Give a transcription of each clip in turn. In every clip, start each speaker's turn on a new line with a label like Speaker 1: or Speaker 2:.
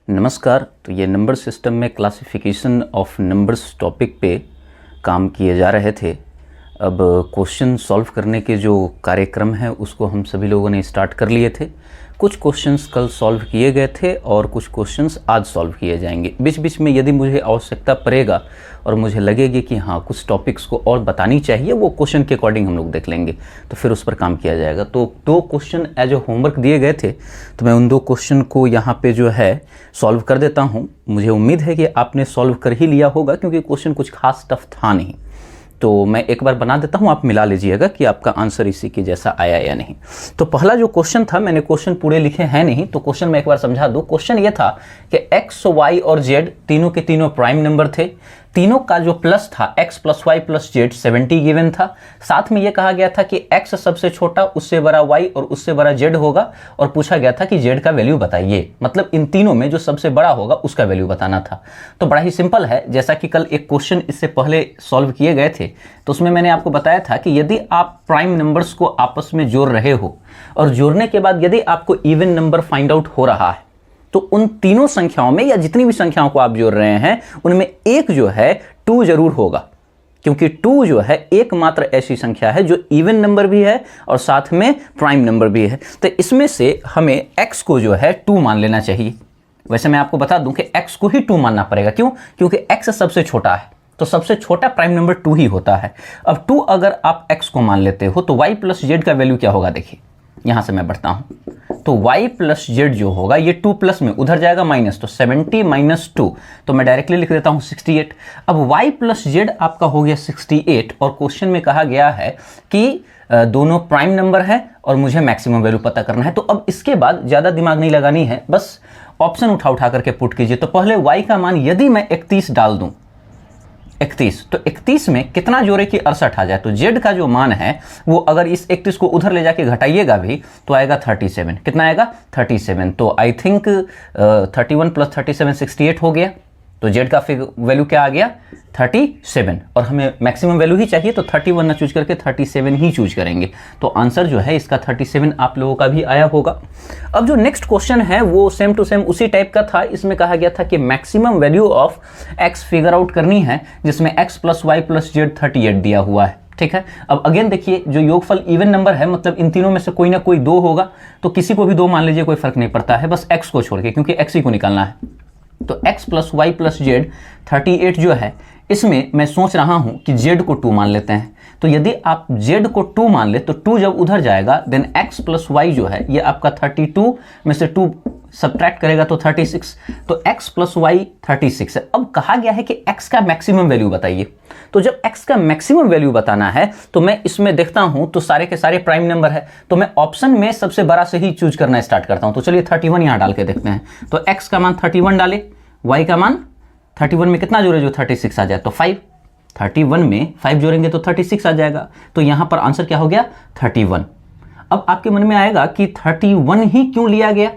Speaker 1: नमस्कार। तो ये नंबर सिस्टम में क्लासिफिकेशन ऑफ नंबर्स टॉपिक पे काम किए जा रहे थे। अब क्वेश्चन सॉल्व करने के जो कार्यक्रम है उसको हम सभी लोगों ने स्टार्ट कर लिए थे। कुछ क्वेश्चंस कल सॉल्व किए गए थे और कुछ क्वेश्चंस आज सॉल्व किए जाएंगे। बीच बीच में यदि मुझे आवश्यकता पड़ेगा और मुझे लगेगी कि हाँ कुछ टॉपिक्स को और बतानी चाहिए, वो क्वेश्चन के अकॉर्डिंग हम लोग देख लेंगे, तो फिर उस पर काम किया जाएगा। तो 2 क्वेश्चन एज ए होमवर्क दिए गए थे, तो मैं उन 2 क्वेश्चन को यहाँ पे जो है सॉल्व कर देता हूँ। मुझे उम्मीद है कि आपने सॉल्व कर ही लिया होगा, क्योंकि क्वेश्चन कुछ खास टफ था नहीं। तो मैं एक बार बना देता हूँ, आप मिला लीजिएगा कि आपका आंसर इसी के जैसा आया या नहीं। तो पहला जो क्वेश्चन था, मैंने क्वेश्चन पूरे लिखे हैं नहीं, तो क्वेश्चन मैं एक बार समझा दूँ। क्वेश्चन ये था कि एक्स, वाई और जेड तीनों के तीनों प्राइम नंबर थे। तीनों का जो प्लस था X plus Y plus Z 70 given था। साथ में ये कहा गया था कि एक्स सबसे छोटा, उससे बड़ा वाई और उससे बड़ा जेड होगा, और पूछा गया था कि जेड का वैल्यू बताइए। मतलब इन तीनों में जो सबसे बड़ा होगा उसका वैल्यू बताना था। तो बड़ा ही सिंपल है। जैसा कि कल एक क्वेश्चन इससे पहले सॉल्व किए गए थे, तो उसमें मैंने आपको बताया था कि यदि आप प्राइम नंबर्स को आपस में जोड़ रहे हो और जोड़ने के बाद यदि आपको इवन नंबर फाइंड आउट हो रहा है, तो उन तीनों संख्याओं में या जितनी भी संख्याओं को आप जोड़ रहे हैं उनमें एक जो है 2 जरूर होगा, क्योंकि 2 जो है एकमात्र ऐसी संख्या है जो इवन नंबर भी है और साथ में प्राइम नंबर भी है। तो इसमें से हमें x को जो है 2 मान लेना चाहिए। वैसे मैं आपको बता दूं कि x को ही 2 मानना पड़ेगा। क्यों? क्योंकि x सबसे छोटा है, तो सबसे छोटा प्राइम नंबर 2 ही होता है। अब 2 अगर आप x को मान लेते हो तो y प्लस जेड का वैल्यू क्या होगा, देखिए यहां से मैं बढ़ता हूं। तो y प्लस जेड जो होगा ये 2 प्लस में उधर जाएगा माइनस, तो 70 माइनस 2, तो मैं डायरेक्टली लिख देता हूं 68। अब y प्लस जेड आपका हो गया 68, और क्वेश्चन में कहा गया है कि दोनों प्राइम नंबर है और मुझे मैक्सिमम वैल्यू पता करना है। तो अब इसके बाद ज्यादा दिमाग नहीं लगानी है, बस ऑप्शन उठा करके पुट कीजिए। तो पहले y का मान यदि मैं 31 डाल दूं, 31, तो 31 में कितना जोड़े कि 68 आ जाए, तो z का जो मान है वो अगर इस 31 को उधर ले जाके घटाइएगा भी तो आएगा 37। कितना आएगा? 37। तो आई थिंक 31 प्लस 37 68 हो गया। तो z का फिर वैल्यू क्या आ गया? 37, और हमें मैक्सिमम वैल्यू ही चाहिए, तो 31 ना चूज करके 37 ही चूज करेंगे। तो आंसर जो है इसका 37 आप लोगों का भी आया होगा। अब जो नेक्स्ट क्वेश्चन है वो सेम टू सेम उसी टाइप का था। इसमें कहा गया था कि maximum value of x figure out करनी है, जिसमें x plus Y plus Z 38 दिया हुआ है। ठीक है। अब अगेन देखिए, जो योगफल इवन नंबर है, मतलब इन तीनों में से कोई ना कोई 2 होगा, तो किसी को भी 2 मान लीजिए, कोई फर्क नहीं पड़ता है, बस x को छोड़ के, क्योंकि x ही को निकालना है। तो x plus Y plus Z 38 जो है, इसमें मैं सोच रहा हूं कि z को 2 मान लेते हैं। तो यदि आप z को 2 मान ले तो 2 जब उधर जाएगा, देन x प्लस वाई जो है ये आपका 32 में से 2 सब्ट्रैक्ट करेगा तो 36, तो x प्लस वाई 36 है। अब कहा गया है कि x का मैक्सिमम वैल्यू बताइए। तो जब x का मैक्सिमम वैल्यू बताना है तो मैं इसमें देखता हूं तो सारे के सारे प्राइम नंबर है, तो मैं ऑप्शन में सबसे बड़ा से ही चूज करना स्टार्ट करता हूं। तो चलिए 31 यहां डाल के देखते हैं। तो x का मान 31 डाले, y का मान 31 में कितना जोड़े जो 36 आ जाए, तो 5। 31 में 5 जोड़ेंगे तो 36 आ जाएगा। तो यहां पर आंसर क्या हो गया? 31। अब आपके मन में आएगा कि 31 ही क्यों लिया गया?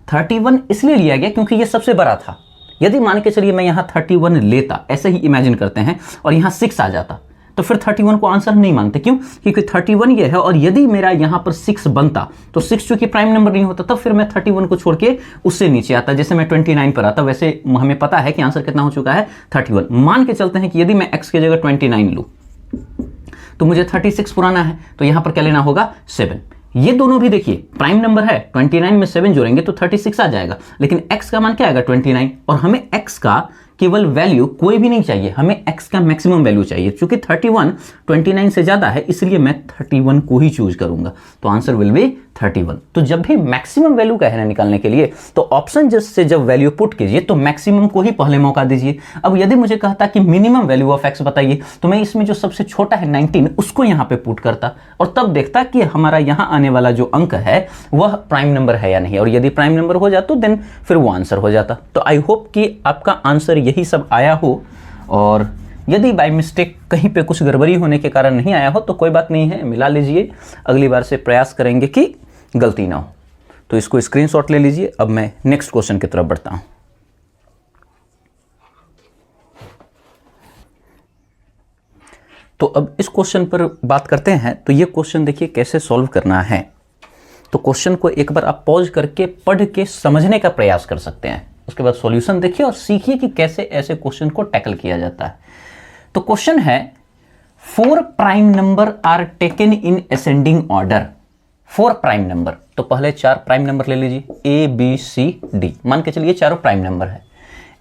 Speaker 1: 31 इसलिए लिया गया क्योंकि ये सबसे बड़ा था। यदि मान के चलिए मैं यहां 31 लेता, ऐसे ही इमेजिन करते हैं, और यहां 6 आ जाता, तो फिर 31 को आंसर नहीं मानते। क्यों? क्योंकि 31 ये है, और यदि मेरा यहां पर 6 बनता तो 6 चूंकि प्राइम नंबर नहीं होता, तब फिर मैं 31 को छोड़ के उससे नीचे आता, जैसे मैं 29 पर आता। वैसे हमें पता है कि आंसर कितना हो चुका है? 31। मान के चलते हैं कि यदि मैं x की जगह 29 लूं तो मुझे 36 पुराना है, तो यहां पर क्या लेना होगा? 7। ये दोनों भी देखिए प्राइम नंबर है, 29 में 7 जोड़ेंगे तो 36 आ जाएगा, लेकिन x का मान क्या आएगा? 29, और हमें x का केवल वैल्यू कोई भी नहीं चाहिए, हमें x का मैक्सिमम वैल्यू चाहिए। क्योंकि 31 29 से ज्यादा है, इसलिए मैं 31 को ही चूज करूंगा। तो आंसर विल बी 31। तो जब भी मैक्सिमम वैल्यू का है ना निकालने के लिए, तो ऑप्शन से जब वैल्यू पुट कीजिए तो मैक्सिमम को ही पहले मौका दीजिए। अब यदि मुझे कहता कि मिनिमम वैल्यू ऑफ x बताइए, तो मैं इसमें जो सबसे छोटा है 19 उसको यहां पे पुट करता, और तब देखता कि हमारा यहां आने वाला जो अंक है वह प्राइम नंबर है या नहीं, और यदि प्राइम नंबर हो जाता तो देन फिर वो आंसर हो जाता। तो आई होप कि आपका आंसर यही सब आया हो, और यदि बाय मिस्टेक कहीं पे कुछ गड़बड़ी होने के कारण नहीं आया हो तो कोई बात नहीं है, मिला लीजिए। अगली बार से प्रयास करेंगे कि गलती ना हो। तो इसको स्क्रीनशॉट ले लीजिए। अब मैं नेक्स्ट क्वेश्चन की तरफ बढ़ता हूं। तो अब इस क्वेश्चन पर बात करते हैं। तो ये क्वेश्चन देखिए कैसे सॉल्व करना है। तो क्वेश्चन को एक बार आप पॉज करके पढ़ के समझने का प्रयास कर सकते हैं। उसके बाद सॉल्यूशन देखिए और सीखिए कि कैसे ऐसे क्वेश्चन को टैकल किया जाता है। तो क्वेश्चन है 4 prime number are taken in ascending order. 4 prime number, तो पहले 4 प्राइम नंबर ले लीजिए, ए बी सी डी, मान के चलिए चारों प्राइम नंबर है।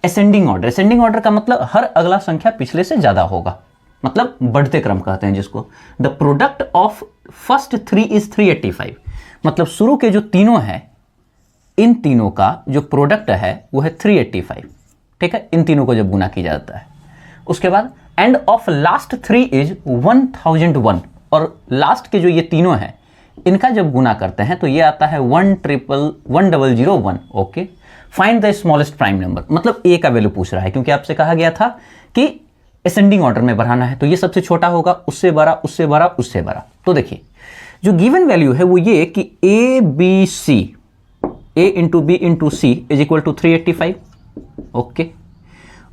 Speaker 1: असेंडिंग ऑर्डर, असेंडिंग ऑर्डर का मतलब हर अगला संख्या पिछले से ज्यादा होगा, मतलब बढ़ते क्रम कहते हैं जिसको। The product of first 3 is 385, मतलब शुरू के जो तीनों हैं इन तीनों का जो प्रोडक्ट है वो है 385, ठीक है, इन तीनों को जब गुना किया जाता है। उसके बाद एंड ऑफ लास्ट 3 इज 1001, और लास्ट के जो ये तीनों हैं इनका जब गुना करते हैं तो ये आता है 1001। Okay, find the smallest prime number, मतलब ए का वैल्यू पूछ रहा है, क्योंकि आपसे कहा गया था कि असेंडिंग ऑर्डर में बढ़ाना है, तो ये सबसे छोटा होगा, उससे बड़ा, उससे बड़ा, उससे बड़ा। तो देखिए जो गिवन वैल्यू है वो ये कि A B C, A into B into C is equal to 385, okay,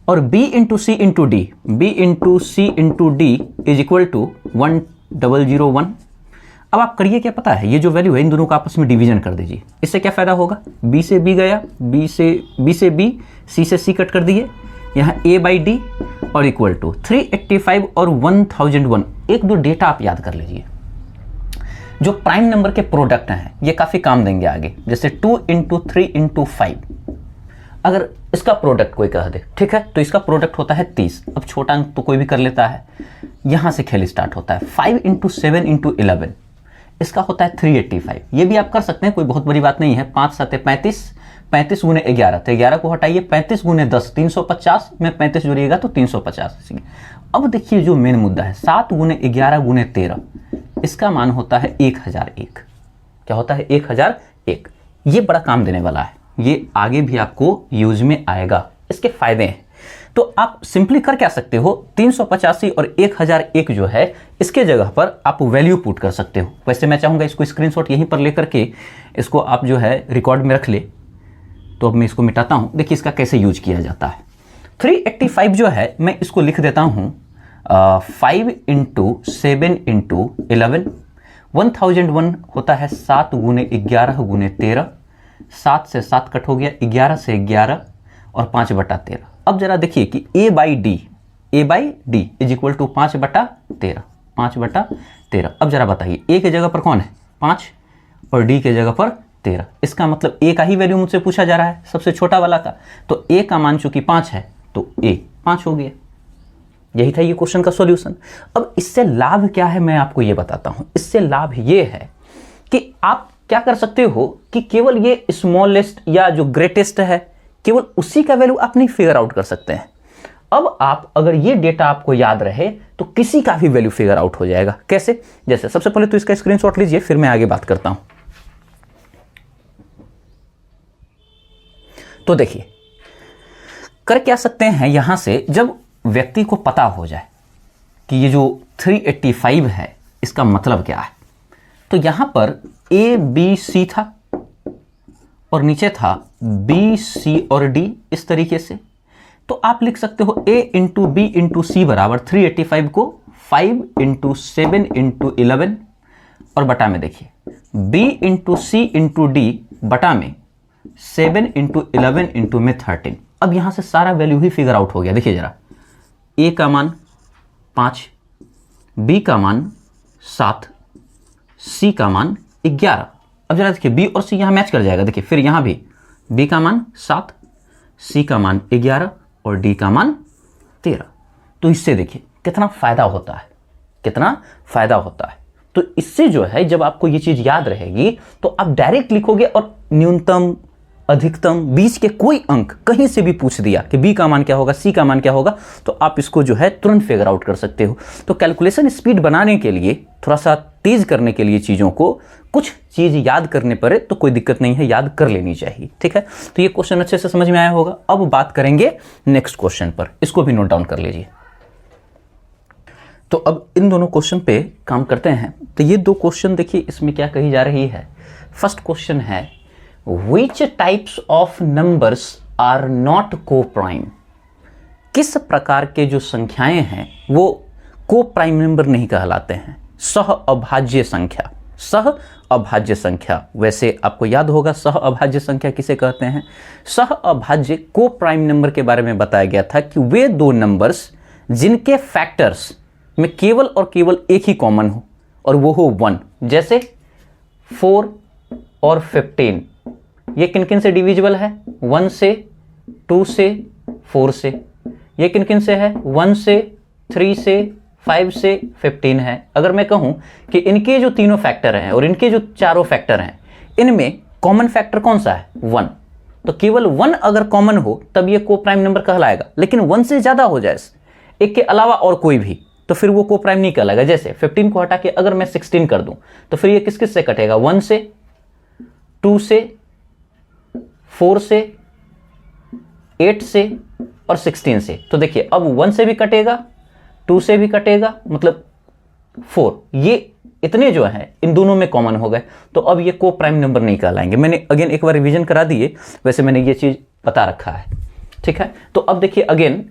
Speaker 1: और B into C into D, B into C into D is equal to 1001। अब आप करिए क्या पता है, ये जो वैल्यू है इन दोनों का आपस में डिवीजन कर दीजिए। इससे क्या फायदा होगा, बी से बी गया, बी से बी, सी से सी कट कर दिए, यहाँ ए बाई डी और इक्वल टू 385 और 1001। एक दो डेटा आप याद कर लीजिए, जो प्राइम नंबर के प्रोडक्ट हैं ये काफी काम देंगे आगे, जैसे 2 इंटू 3 इंटू 5, अगर इसका प्रोडक्ट कोई कह दे, ठीक है, तो इसका प्रोडक्ट होता है 30। अब छोटा अंक तो कोई भी कर लेता है, यहां से खेल स्टार्ट होता है। 5 इंटू 7 इंटू 11, इसका होता है 385। ये भी आप कर सकते हैं, कोई बहुत बड़ी बात नहीं है। 5 7 35, 35 गुने 11, तो 11 को हटाइए, 35 गुने 10 350 में 35 जोड़िएगा तो 350। अब देखिए जो मेन मुद्दा है, 7 गुने 11 गुने 13, इसका मान होता है 1001। क्या होता है, 1001। ये बड़ा काम देने वाला है, ये आगे भी आपको यूज में आएगा, इसके फायदे हैं। तो आप सिंपली कर क्या सकते हो, 385 और 1001 जो है इसके जगह पर आप वैल्यू पुट कर सकते हो। वैसे मैं चाहूंगा इसको स्क्रीनशॉट यहीं पर लेकर के इसको आप जो है रिकॉर्ड में रख ले। तो अब मैं इसको मिटाता हूं, देखिए इसका कैसे यूज किया जाता है। 385 जो है मैं इसको लिख देता हूं 5 इंटू 7 इंटू 11। 1001 होता है 7 गुने 11 गुने 13, 7 से 7 कट हो गया, 11 से 11 और 5/13। अब जरा देखिए कि a by D is equal to 5/13, 5/13। अब जरा बताइए a के जगह पर कौन है, 5, और d के जगह पर 13। इसका मतलब a का ही वैल्यू मुझसे पूछा जा रहा है, सबसे छोटा वाला का, तो a का मान चूंकि 5 है तो a 5 हो गया। यही था ये क्वेश्चन का सॉल्यूशन। अब इससे लाभ क्या है मैं आपको ये बताता हूं। इससे लाभ ये है कि आप क्या कर सकते हो कि केवल ये स्मॉलेस्ट या जो ग्रेटेस्ट है केवल उसी का वैल्यू आप नहीं फिगर आउट कर सकते हैं। अब आप अगर ये डेटा आपको याद रहे तो किसी का भी वैल्यू फिगर आउट हो जाएगा। कैसे, जैसे सबसे पहले तो इसका स्क्रीनशॉट लीजिए, फिर मैं आगे बात करता हूं। तो देखिए कर क्या सकते हैं, यहां से जब व्यक्ति को पता हो जाए कि ये जो 385 है इसका मतलब क्या है, तो यहां पर ए बी सी था और नीचे था बी सी और डी, इस तरीके से। तो आप लिख सकते हो a इंटू बी इंटू सी बराबर 385 को 5 इंटू 7 इंटू 11 और बटा में देखिए b into C into D बटा में 7 इंटू 11 इंटू में 13। अब यहां से सारा वैल्यू ही फिगर आउट हो गया। देखिए जरा, a का मान 5, b का मान 7, c का मान 11। अब जरा देखिए b और c यहां मैच कर जाएगा। देखिए फिर यहां भी b का मान 7, c का मान 11 और d का मान 13। तो इससे देखिए कितना फायदा होता है, कितना फायदा होता है। तो इससे जो है जब आपको ये चीज याद रहेगी तो आप डायरेक्ट लिखोगे और न्यूनतम अधिकतम बीच के कोई अंक कहीं से भी पूछ दिया कि b का मान क्या होगा, c का मान क्या होगा, तो आप इसको जो है तुरंत फिगर आउट कर सकते हो। तो कैलकुलेशन स्पीड बनाने के लिए, थोड़ा सा तेज करने के लिए चीज़ों को, कुछ चीज़ याद करने पड़े तो कोई दिक्कत नहीं है, याद कर लेनी चाहिए। ठीक है, तो ये क्वेश्चन अच्छे से समझ में आया होगा। अब बात करेंगे नेक्स्ट क्वेश्चन पर, इसको भी नोट डाउन कर लीजिए। तो अब इन दोनों क्वेश्चन पे काम करते हैं। तो ये दो क्वेश्चन देखिए इसमें क्या कही जा रही है। फर्स्ट क्वेश्चन है Which types of numbers are not co-prime? किस प्रकार के जो संख्याएं हैं वो को प्राइम नंबर नहीं कहलाते हैं, सह अभाज्य संख्या, सह अभाज्य संख्या। वैसे आपको याद होगा सह अभाज्य संख्या किसे कहते हैं। सह अभाज्य को प्राइम नंबर के बारे में बताया गया था कि वे दो नंबर्स जिनके फैक्टर्स में केवल और केवल एक ही कॉमन हो और वो हो 1। जैसे 4 और 15, ये किन किन से डिविजिबल है, 1 से, 2 से, 4 से। ये किन किन से है, 1 से, 3 से, 5 से, 15 है। अगर मैं कहूं कि इनके जो तीनों फैक्टर हैं और इनके जो चारों फैक्टर हैं, इनमें कॉमन फैक्टर कौन सा है, 1। तो केवल 1 अगर कॉमन हो तब ये को प्राइम नंबर कहलाएगा। लेकिन 1 से ज्यादा हो जाए, एक के अलावा और कोई भी, तो फिर वो को प्राइम नहीं कहलाएगा। जैसे 15 को हटा के अगर मैं 16 कर दूं तो फिर ये किस किस से कटेगा, 1 से, 2 से, 4 से, 8 से और 16 से। तो देखिए अब 1 से भी कटेगा, 2 से भी कटेगा, मतलब 4। ये इतने जो हैं इन दोनों में कॉमन हो गए, तो अब ये को प्राइम नंबर नहीं कहलाएंगे। मैंने अगेन एक बार रिवीजन करा दिए, वैसे मैंने ये चीज बता रखा है, ठीक है। तो अब देखिए अगेन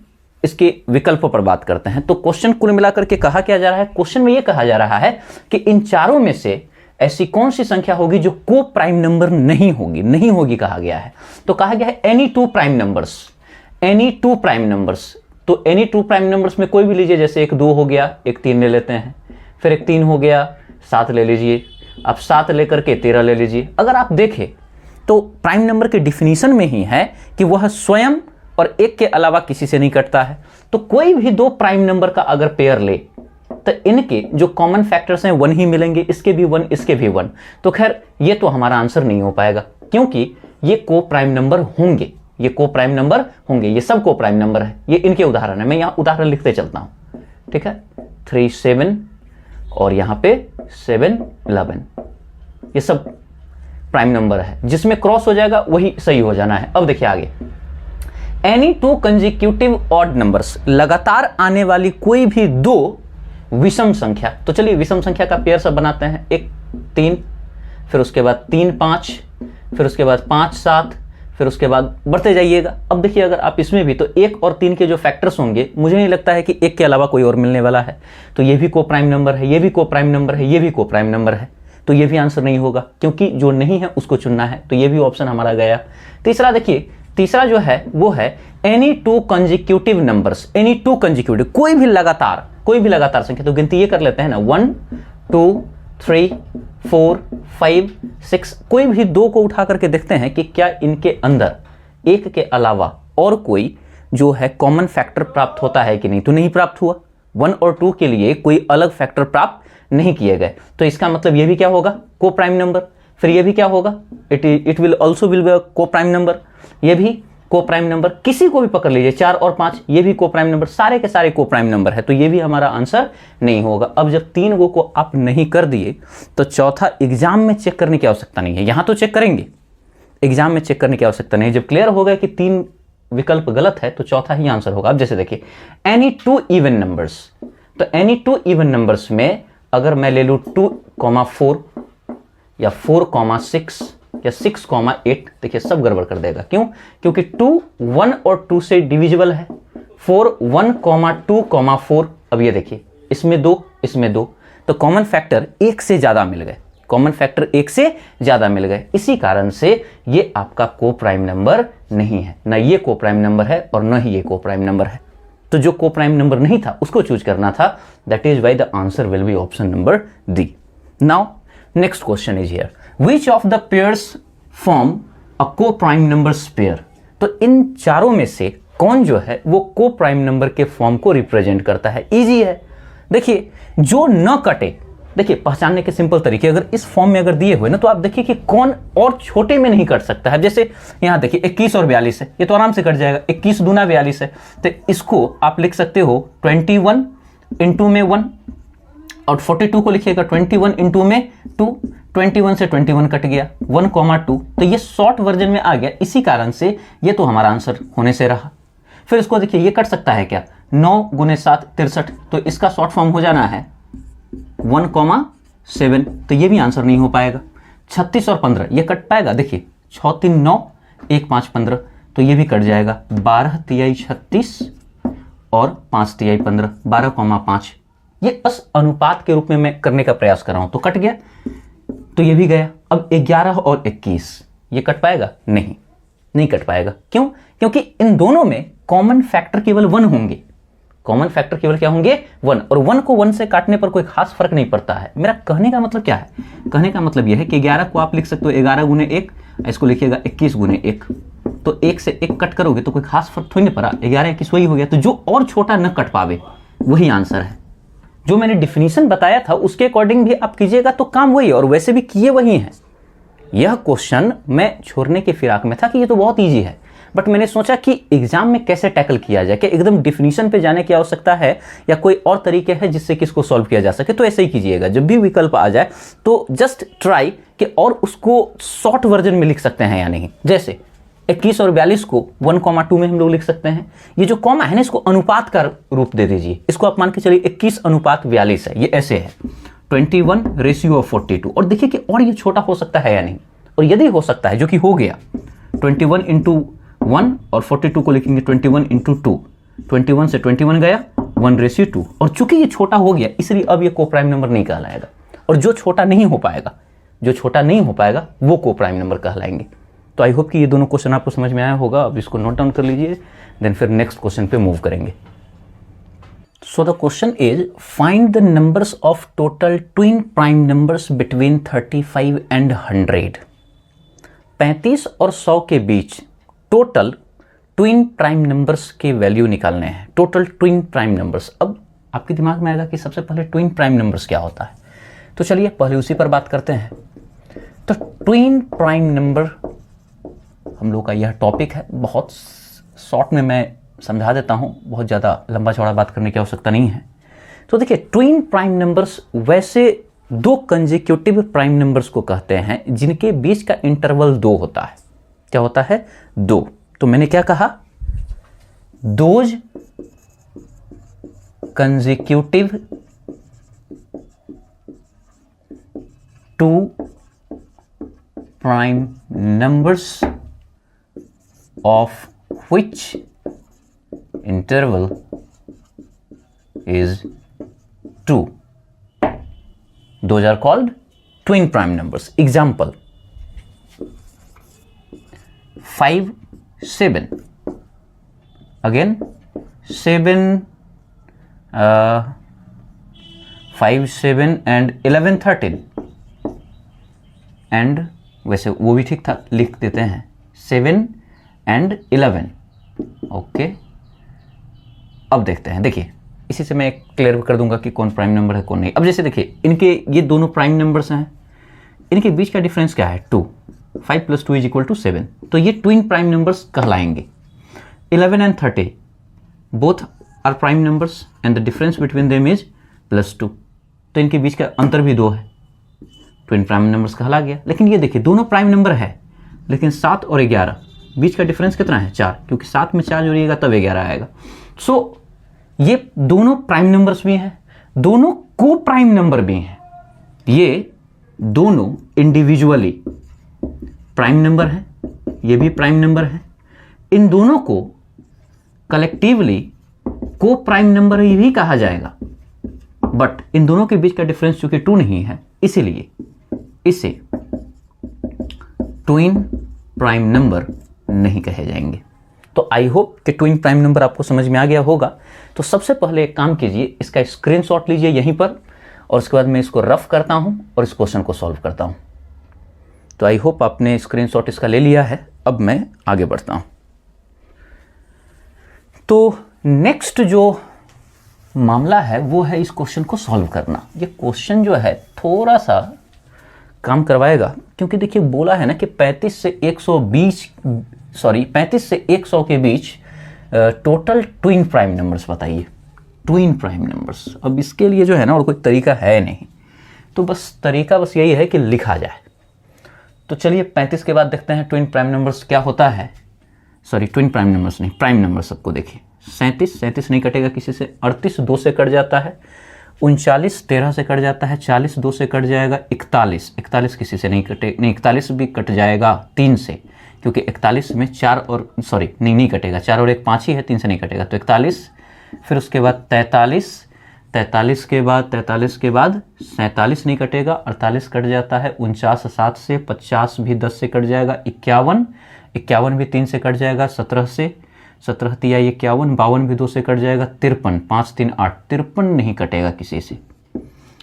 Speaker 1: इसके विकल्पों पर बात करते हैं। तो क्वेश्चन कुल मिलाकर के कहा क्या जा रहा है, क्वेश्चन में यह कहा जा रहा है कि इन चारों में से ऐसी कौन सी संख्या होगी जो को प्राइम नंबर नहीं होगी कहा गया है। तो कहा गया है any two prime numbers, any two prime numbers. तो एनी टू प्राइम नंबर्स में कोई भी लीजिए, जैसे एक 2 हो गया, एक 3 ले लेते हैं, फिर एक 3 हो गया, 7 ले लीजिए, अब 7 लेकर के 13 ले लीजिए। अगर आप देखें तो प्राइम नंबर के डिफिनीशन में ही है कि वह स्वयं और एक के अलावा किसी से नहीं कटता है। तो कोई भी दो प्राइम नंबर का अगर पेयर ले तो इनके जो कॉमन फैक्टर्स हैं 1 ही मिलेंगे, इसके भी 1, इसके भी 1। तो खैर ये तो हमारा आंसर नहीं हो पाएगा, क्योंकि ये को प्राइम नंबर होंगे, ये को प्राइम नंबर होंगे, ये सब को प्राइम नंबर है। ये इनके उदाहरण है, मैं यहां उदाहरण लिखते चलता हूं, ठीक है। 3, 7 और यहां पे 7, 11, ये सब प्राइम नंबर है। जिसमें क्रॉस हो जाएगा वही सही हो जाना है। अब देखिए आगे, any two consecutive odd numbers, लगातार आने वाली कोई भी दो विषम संख्या। तो चलिए विषम संख्या का पेयर सब बनाते हैं। 1, 3, फिर उसके बाद 3, 5, फिर उसके बाद 5, 7, फिर उसके बाद बढ़ते जाइएगा। अब देखिए अगर आप इसमें भी, तो 1 और 3 के जो फैक्टर्स होंगे, मुझे नहीं लगता है कि 1 के अलावा कोई और मिलने वाला है। तो ये भी को प्राइम नंबर है, ये भी को प्राइम नंबर है, ये भी को प्राइम नंबर है। तो ये भी आंसर नहीं होगा, क्योंकि जो नहीं है उसको चुनना है। तो ये भी ऑप्शन हमारा गया। तीसरा देखिए, तीसरा जो है वो है any two consecutive numbers, any two consecutive, कोई भी लगातार संख्या। तो गिनती ये कर लेते हैं ना, 1, 2, 3, 4, 5, 6, कोई भी दो को उठा करके देखते हैं कि क्या इनके अंदर एक के अलावा और कोई जो है कॉमन फैक्टर प्राप्त होता है कि नहीं। तो नहीं प्राप्त हुआ। 1 और 2 के लिए कोई अलग फैक्टर प्राप्त नहीं किए गए। तो इसका मतलब ये भी क्या होगा, को प्राइम नंबर। फिर ये भी क्या होगा, it will also will be को प्राइम नंबर, ये भी को प्राइम नंबर। किसी को भी पकड़ लीजिए, 4 और 5, ये भी को प्राइम नंबर, सारे के सारे को प्राइम नंबर है। तो ये भी हमारा आंसर नहीं होगा। अब जब 3 गो को आप नहीं कर दिए तो चौथा एग्जाम में चेक करने की आवश्यकता नहीं है। यहां तो चेक करेंगे, एग्जाम में चेक करने की आवश्यकता नहीं है। जब क्लियर हो गया कि 3 विकल्प गलत है तो चौथा ही आंसर होगा। अब जैसे देखिए, एनी टू इवन नंबर्स, तो एनी टू इवन नंबर्स में अगर मैं ले लूं 2,4 या 4,6 या 6,8, देखिए सब गड़बड़ कर देगा। क्यों? क्योंकि 2 1 और 2 से डिविजिबल है। 4 1,2,4, अब ये देखिए इसमें 2, इसमें 2, तो कॉमन फैक्टर 1 से ज्यादा मिल गए, कॉमन फैक्टर 1 से ज्यादा मिल गए। इसी कारण से ये आपका को प्राइम नंबर नहीं है, ना ये को प्राइम नंबर है और न ही ये को प्राइम नंबर है। तो जो को प्राइम नंबर नहीं था उसको चूज करना था। That is why the answer will be option number D. Now next question is here, which of the pairs form a co-prime numbers pair? तो इन चारों में से कौन जो है वो को प्राइम नंबर के फॉर्म को रिप्रेजेंट करता है। इजी है, देखिए जो न कटे, देखिए पहचानने के सिंपल तरीके अगर इस फॉर्म में अगर दिए हुए ना, तो आप देखिए कि कौन और छोटे में नहीं कट सकता है। जैसे यहां देखिए 21 और 42 है, ये तो आराम से कट जाएगा। 21 दूना 42 है, तो इसको आप लिख सकते हो 21 इंटू में 1, और 42 को लिखिएगा 21 इंटू में 2, 21 से 21 कट गया, 1,2, तो ये शॉर्ट वर्जन में आ गया। इसी कारण से ये तो हमारा आंसर होने से रहा। फिर इसको देखिए, ये कट सकता है क्या, 9 गुने 7 63, तो इसका शॉर्ट फॉर्म हो जाना है 1,7, तो ये भी आंसर नहीं हो पाएगा। 36 और 15 ये कट पाएगा, देखिए 6 3 9 1 5 15, तो ये भी कट जाएगा। 12 तिहाई 36 और 5 तिहाई 15, 12,5, ये बस अनुपात के रूप में मैं करने का प्रयास कर रहा हूं, तो कट गया। तो ये भी गया। अब 11 और 21 ये कट पाएगा? नहीं कट पाएगा। क्यों? क्योंकि इन दोनों में कॉमन फैक्टर केवल 1 होंगे। कॉमन फैक्टर केवल क्या होंगे? 1। और 1 को 1 से काटने पर कोई खास फर्क नहीं पड़ता है। मेरा कहने का मतलब क्या है? कहने का मतलब यह है कि 11 को आप लिख सकते हो 11 गुने 1, इसको लिखिएगा 21 गुने 1। तो 1 से 1 कट करोगे तो कोई खास फर्क थोड़ी नहीं पड़ा, 11 21 वही हो गया। तो जो और छोटा न कट पावे वही आंसर है। जो मैंने डिफिनीशन बताया था उसके अकॉर्डिंग भी आप कीजिएगा तो काम वही है, और वैसे भी किए वही हैं। यह क्वेश्चन मैं छोड़ने के फिराक में था कि ये तो बहुत ईजी है, बट मैंने सोचा कि एग्जाम में कैसे टैकल किया जाए, कि एकदम डिफिनीशन पे जाने की आवश्यकता है या कोई और तरीके हैं जिससे कि इसको सॉल्व किया जा सके। तो ऐसे ही कीजिएगा, जब भी विकल्प आ जाए तो जस्ट ट्राई कि और उसको शॉर्ट वर्जन में लिख सकते हैं या नहीं। जैसे 21 और 42 को 1,2 में हम लोग लिख सकते हैं। ये जो कॉमा है ना, इसको अनुपात का रूप दे दीजिए। इसको आप मान के चलिए 21:42 है, ये ऐसे है 21:42। और देखिए कि और ये छोटा हो सकता है या नहीं, और यदि हो सकता है, जो कि हो गया 21:1, और 42 को लिखेंगे 21:2। 21 से 21 गया 1:2, और चूंकि ये छोटा हो गया इसलिए अब ये कोप्राइम नंबर नहीं कहलाएगा। और जो छोटा नहीं हो पाएगा वो कोप्राइम नंबर कहलाएंगे। तो आई होप कि ये दोनों क्वेश्चन आपको समझ में आया होगा। अब इसको नोट डाउन कर लीजिए, देन फिर नेक्स्ट क्वेश्चन पे मूव करेंगे। So the question is find the numbers of total twin prime numbers between 35 and 100। 35 और 100 के बीच टोटल ट्विन प्राइम नंबर्स के वैल्यू निकालने हैं। Total twin prime numbers. अब आपके दिमाग में आएगा कि सबसे पहले ट्विन प्राइम नंबर्स क्या होता है, तो चलिए पहले उसी पर बात करते हैं। तो ट्विन प्राइम नंबर हम लोग का यह टॉपिक है। बहुत शॉर्ट में मैं समझा देता हूं, बहुत ज़्यादा लंबा चौड़ा बात करने की आवश्यकता नहीं है। तो देखिए, ट्विन प्राइम नंबर्स वैसे दो कंसेक्यूटिव प्राइम नंबर्स को कहते हैं जिनके बीच का इंटरवल 2 होता है। क्या होता है? 2। तो मैंने क्या कहा? Those consecutive two prime numbers of which interval is 2. Those are called twin prime numbers. Example 5 7, again 7 5 7 and 11 13, and वैसे वो भी ठीक था, लिख देते हैं 7 and 11। ओके, अब देखते हैं। देखिए, इसी से मैं क्लियर कर दूंगा कि कौन प्राइम नंबर है कौन नहीं। अब जैसे देखिए, इनके ये दोनों प्राइम नंबर्स हैं, इनके बीच का डिफरेंस क्या है? 2। 5 + 2 = 7। तो ये ट्विन प्राइम नंबर्स कहलाएंगे। 11 and 30 both are prime numbers and the difference between them is +2। तो इनके बीच का अंतर भी 2 है, ट्विन प्राइम नंबर्स कहला गया। लेकिन ये देखिए, दोनों प्राइम नंबर है, लेकिन 7 और 11 बीच का डिफरेंस कितना है? 4, क्योंकि 7 में 4 जोड़िएगा तब 11 आएगा। सो ये दोनों प्राइम नंबर्स भी हैं, दोनों को प्राइम नंबर भी हैं। ये दोनों इंडिविजुअली प्राइम नंबर हैं, ये भी प्राइम नंबर है। इन दोनों को कलेक्टिवली को प्राइम नंबर ही भी कहा जाएगा, बट इन दोनों के बीच का डिफरेंस चूंकि 2 नहीं है, इसीलिए इसे ट्विन प्राइम नंबर नहीं कहे जाएंगे। तो आई होप कि ट्विन प्राइम नंबर आपको समझ में आ गया होगा। तो सबसे पहले एक काम कीजिए, इसका स्क्रीनशॉट लीजिए यहीं पर, और उसके बाद मैं इसको रफ करता हूं और इस क्वेश्चन को सॉल्व करता हूं। तो आई होप आपने स्क्रीनशॉट इसका ले लिया है। अब मैं आगे बढ़ता हूं। तो नेक्स्ट जो मामला है वो है इस क्वेश्चन को सॉल्व करना। ये क्वेश्चन जो है थोड़ा सा काम करवाएगा, क्योंकि देखिए बोला है ना कि 35 से 100 के बीच टोटल ट्विन प्राइम नंबर्स बताइए। Twin prime numbers. अब इसके लिए जो है ना और कोई तरीका है नहीं, तो बस तरीका बस यही है कि लिखा जाए। तो चलिए 35 के बाद देखते हैं ट्विन प्राइम नंबर्स क्या होता है। ट्विन प्राइम नंबर्स नहीं, प्राइम नंबर सबको देखिए। 37 नहीं कटेगा किसी से, 38 2 से कट जाता है, 39 13 से कट जाता है, 40 2 से कट जाएगा, 41 किसी से नहीं कटे, नहीं 41 भी कट जाएगा 3 से, क्योंकि 41 में 4 और नहीं कटेगा, 4 और 1 5 ही है, 3 से नहीं कटेगा, तो 41। फिर उसके बाद 43, 43 के बाद 47 नहीं कटेगा, 48 कट जाता है, 49 7 से, 50 भी 10 से कट जाएगा, 51 भी 3 से कट जाएगा, 17 से, 17 तिया 51, 52 भी 2 से कट जाएगा, 53 5 3 8, 53 नहीं कटेगा किसी से।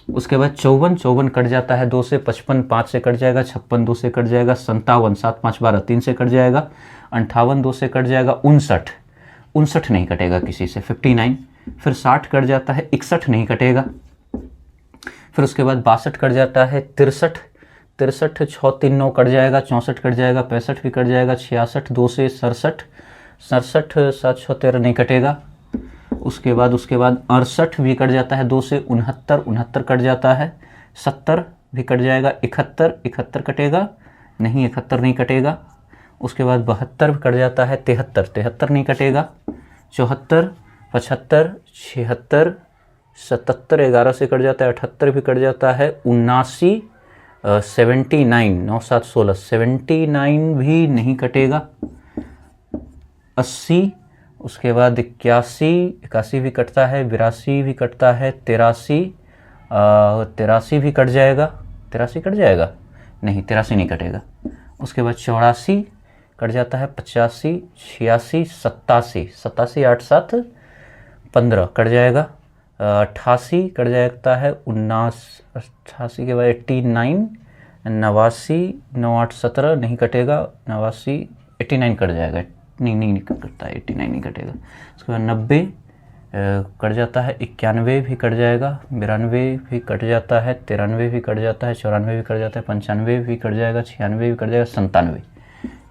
Speaker 1: उसके बाद 54 कट जाता है 2 से, 55 5 से कट जाएगा, 56 2 से कट जाएगा, 57 7 5 12 3 से कट जाएगा, 58 2 से कट जाएगा, 59 नहीं कटेगा किसी से, 59। फिर 60 कट जाता है, 61 नहीं कटेगा। फिर उसके बाद 62 कट जाता है, 63 6 3 9 कट जाएगा, 64 कट जाएगा, 65 भी कट जाएगा, 66 2 से, 67 7 6 13 नहीं कटेगा। उसके बाद 68 भी कट जाता है 2 से, 69 कट जाता है, 70 भी कट जाएगा, 71 कटेगा नहीं, 71 नहीं कटेगा। उसके बाद 72 कट जाता है, 73 नहीं कटेगा, 74 75 76 77 11 से कट जाता है, 78 भी कट जाता है, 79 79 9 7 16 79 भी नहीं कटेगा, 80। उसके बाद 81 भी कटता है, 82 भी कटता है, 83 भी कट जाएगा, 83 कट जाएगा नहीं, 83 नहीं कटेगा। उसके बाद 84 कट जाता है, 85 86 87 8 7 15 कट जाएगा, 88 कट जाता है, 88 के बाद 89 89 9 8 17 नहीं कटेगा, 89 89 कट जाएगा, नहीं कटता है, 89 नहीं कटेगा। उसके बाद 90 कट जाता है, 91 भी कट जाएगा, 92 भी कट जाता है, 93 भी कट जाता है, 94 भी कट जाता है, 95 भी कट जाएगा, 96 भी कट जाएगा, 97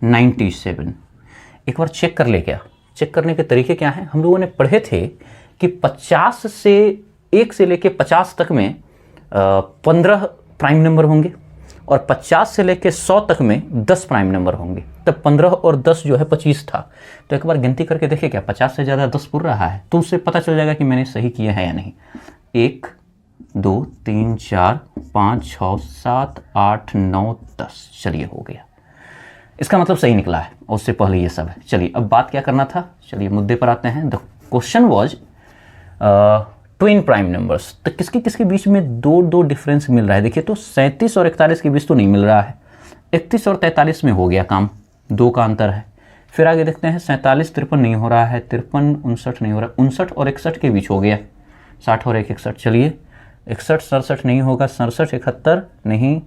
Speaker 1: 97। एक बार चेक कर ले, क्या चेक करने के तरीके क्या हैं? हम लोगों ने पढ़े थे कि 50 से 1 से लेके 50 तक में 15 प्राइम नंबर होंगे और 50 से लेके 100 तक में 10 प्राइम नंबर होंगे। तब 15 और 10 जो है 25 था। तो एक बार गिनती करके देखे क्या 50 से ज़्यादा 10 पुर रहा है, तो उससे पता चल जाएगा कि मैंने सही किया है या नहीं। 1 2 3 4 5 6 7 8 9 10, चलिए हो गया, इसका मतलब सही निकला है और उससे पहले ये सब है। चलिए अब बात क्या करना था, चलिए मुद्दे पर आते हैं। The question was twin prime numbers. तो किसके किसके बीच में दो डिफरेंस मिल रहा है? देखिए तो 37 और 41 के बीच तो नहीं मिल रहा है, 31 और 43 में हो गया काम, 2 का अंतर है। फिर आगे देखते हैं 47 53 नहीं हो रहा है, 53 59 नहीं हो रहा, 59 और 61 के बीच हो गया, 60 और 1 61। चलिए 61 67 नहीं होगा, 67 71 नहीं,